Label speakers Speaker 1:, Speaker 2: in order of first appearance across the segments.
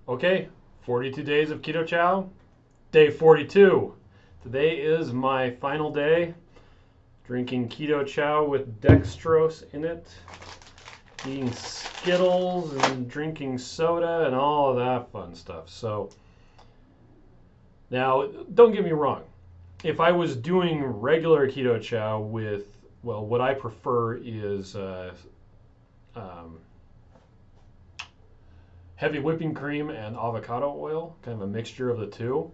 Speaker 1: Okay, 42 days of Keto Chow, day 42. Today is my final day drinking Keto Chow with dextrose in it, eating Skittles and drinking soda and all of that fun stuff. So, now, don't get me wrong. If I was doing regular Keto Chow with, well, what I prefer is um, heavy whipping cream and avocado oil, kind of a mixture of the two.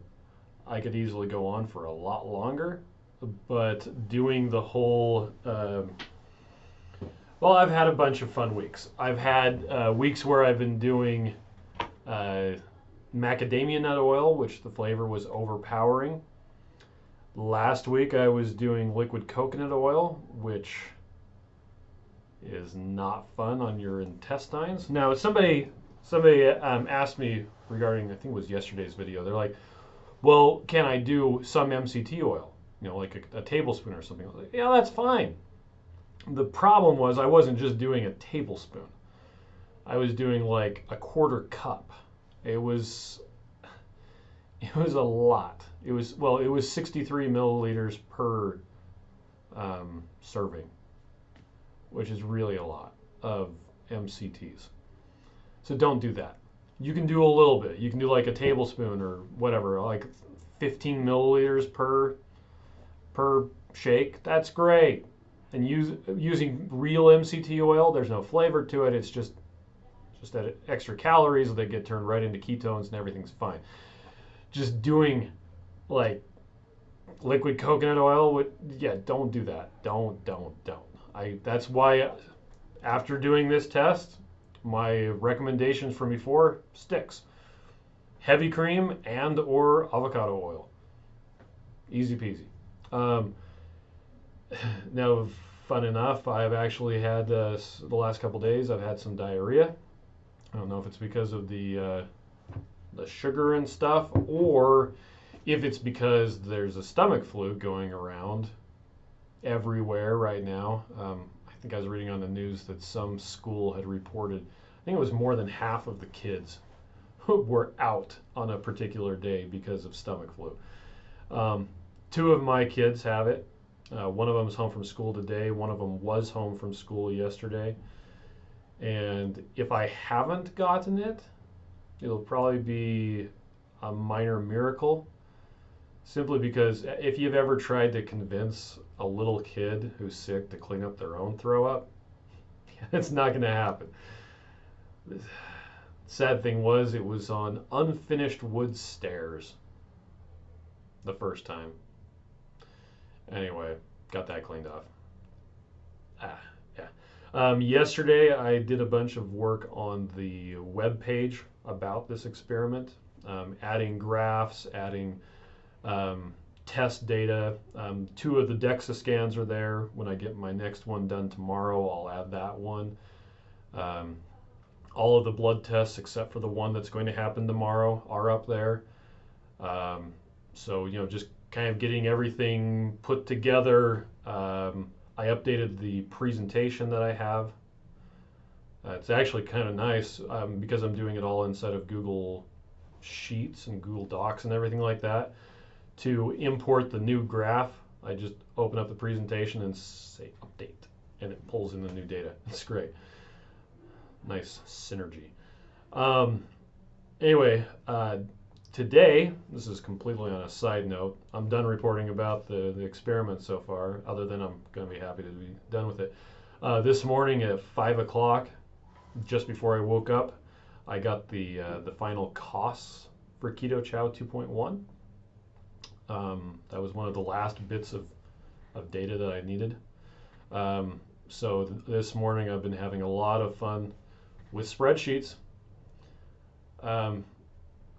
Speaker 1: I could easily go on for a lot longer, but doing the whole, well, I've had a bunch of fun weeks. I've had weeks where I've been doing macadamia nut oil, which the flavor was overpowering. Last week I was doing liquid coconut oil, which is not fun on your intestines. Now, somebody asked me regarding, I think it was yesterday's video. They're like, well, can I do some MCT oil? You know, like a tablespoon or something. I was like, yeah, that's fine. The problem was I wasn't just doing a tablespoon. I was doing like a quarter cup. It was a lot. It was 63 milliliters per serving, which is really a lot of MCTs. So don't do that. You can do a little bit. You can do like a tablespoon or whatever, like 15 milliliters per shake. That's great. And using real MCT oil, there's no flavor to it. It's just that extra calories that get turned right into ketones and everything's fine. Just doing like liquid coconut oil don't do that. Don't. That's why after doing this test, my recommendations from before sticks. Heavy cream and or avocado oil. Easy peasy. Now, fun enough, I've actually had the last couple days, I've had some diarrhea. I don't know if it's because of the sugar and stuff, or if it's because there's a stomach flu going around everywhere right now. I think I was reading on the news that some school had reported, I think it was more than half of the kids who were out on a particular day because of stomach flu. Two of my kids have it. One of them is home from school today. One of them was home from school yesterday. And if I haven't gotten it, it'll probably be a minor miracle. Simply because if you've ever tried to convince a little kid who's sick to clean up their own throw up, it's not going to happen. The sad thing was, it was on unfinished wood stairs the first time. Anyway, got that cleaned off. Yeah. Yesterday, I did a bunch of work on the web page about this experiment, adding graphs, adding test data. Two of the DEXA scans are there. When I get my next one done tomorrow, I'll add that one. All of the blood tests, except for the one that's going to happen tomorrow, are up there. So, just kind of getting everything put together. I updated the presentation that I have. It's actually kind of nice because I'm doing it all inside of Google Sheets and Google Docs and everything like that. To import the new graph, I just open up the presentation and say update, and it pulls in the new data. It's great. Nice synergy. Anyway, today, this is completely on a side note, I'm done reporting about the experiment so far, other than I'm going to be happy to be done with it. This morning at 5 o'clock, just before I woke up, I got the final costs for Keto Chow 2.1. That was one of the last bits of data that I needed. So this morning I've been having a lot of fun with spreadsheets.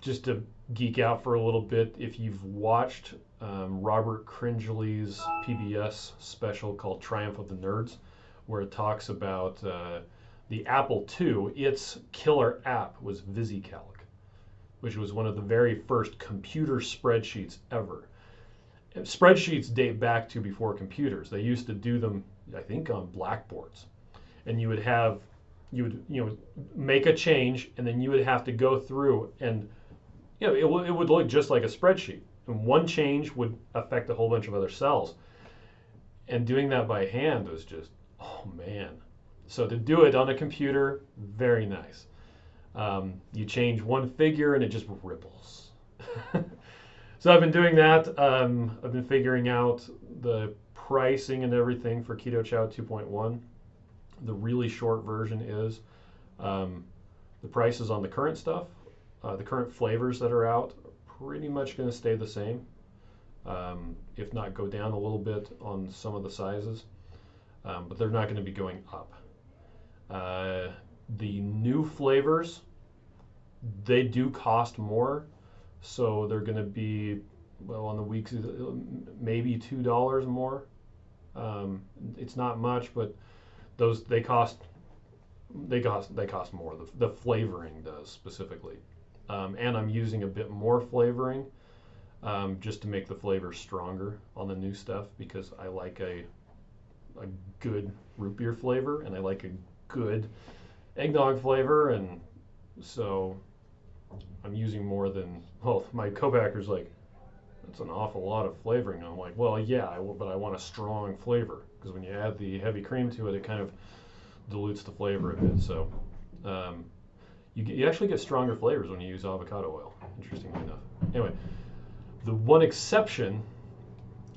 Speaker 1: Just to geek out for a little bit, if you've watched Robert Cringely's PBS special called Triumph of the Nerds, where it talks about the Apple II, its killer app was VisiCalc, which was one of the very first computer spreadsheets ever. Spreadsheets date back to before computers. They used to do them, I think, on blackboards. And you would have you would, make a change, and then you would have to go through and, it would look just like a spreadsheet. And one change would affect a whole bunch of other cells. And doing that by hand was just, oh man. So to do it on a computer, very nice. You change one figure and it just ripples. So I've been doing that. I've been figuring out the pricing and everything for Keto Chow 2.1. The really short version is the prices on the current stuff, the current flavors that are out, are pretty much going to stay the same, if not go down a little bit on some of the sizes, but they're not going to be going up. The new flavors, they do cost more, so they're going to be, well, on the weeks, maybe $2 more. It's not much, but those they cost more. The flavoring does specifically, and I'm using a bit more flavoring, just to make the flavor stronger on the new stuff, because I like a good root beer flavor, and I like a good eggnog flavor, and so I'm using more than, well, my co-packer's like, that's an awful lot of flavoring. And I'm like, well, yeah, but I want a strong flavor, because when you add the heavy cream to it, it kind of dilutes the flavor a bit. So you actually get stronger flavors when you use avocado oil, interestingly enough. Anyway, the one exception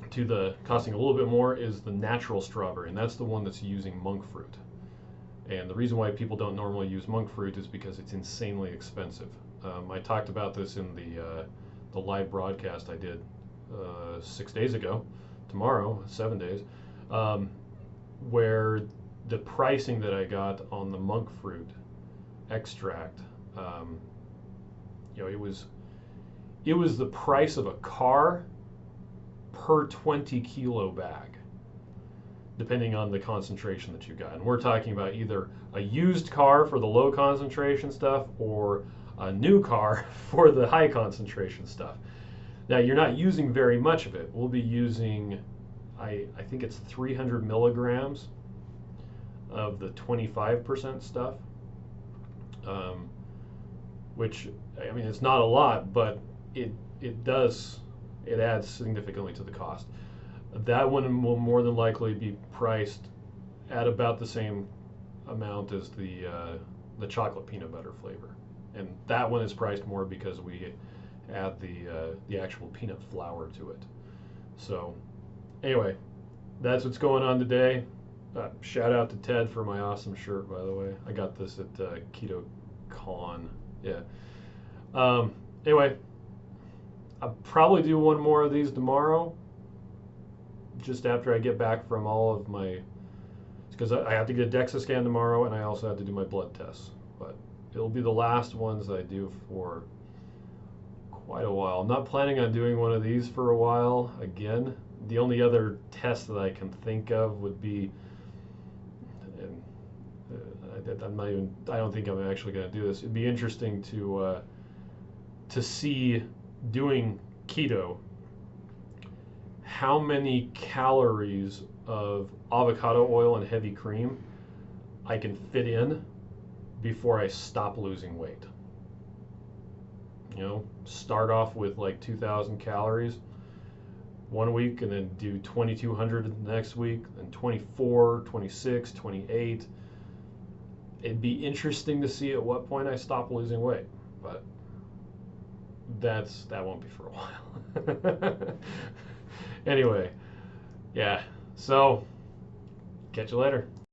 Speaker 1: to the costing a little bit more is the natural strawberry, and that's the one that's using monk fruit. And the reason why people don't normally use monk fruit is because it's insanely expensive. I talked about this in the live broadcast I did 6 days ago, tomorrow, 7 days, where the pricing that I got on the monk fruit extract, it was the price of a car per 20 kilo bag, depending on the concentration that you got. And we're talking about either a used car for the low concentration stuff or a new car for the high concentration stuff. Now, you're not using very much of it. We'll be using, I think it's 300 milligrams of the 25% stuff, which, I mean, it's not a lot, but it adds significantly to the cost. That one will more than likely be priced at about the same amount as the chocolate peanut butter flavor, and that one is priced more because we add the actual peanut flour to it. So anyway, that's what's going on today. Shout out to Ted for my awesome shirt, by the way. I got this at Keto Con. Yeah. Anyway, I'll probably do one more of these tomorrow, just after I get back from all of my, because I have to get a DEXA scan tomorrow, and I also have to do my blood tests. But it'll be the last ones that I do for quite a while. I'm not planning on doing one of these for a while again. The only other test that I can think of would be, and I don't think I'm actually going to do this. It'd be interesting to see, doing keto, how many calories of avocado oil and heavy cream I can fit in before I stop losing weight. Start off with like 2,000 calories one week, and then do 2,200 the next week, and 24, 26, 28. It'd be interesting to see at what point I stop losing weight, but that won't be for a while. Anyway, yeah, so catch you later.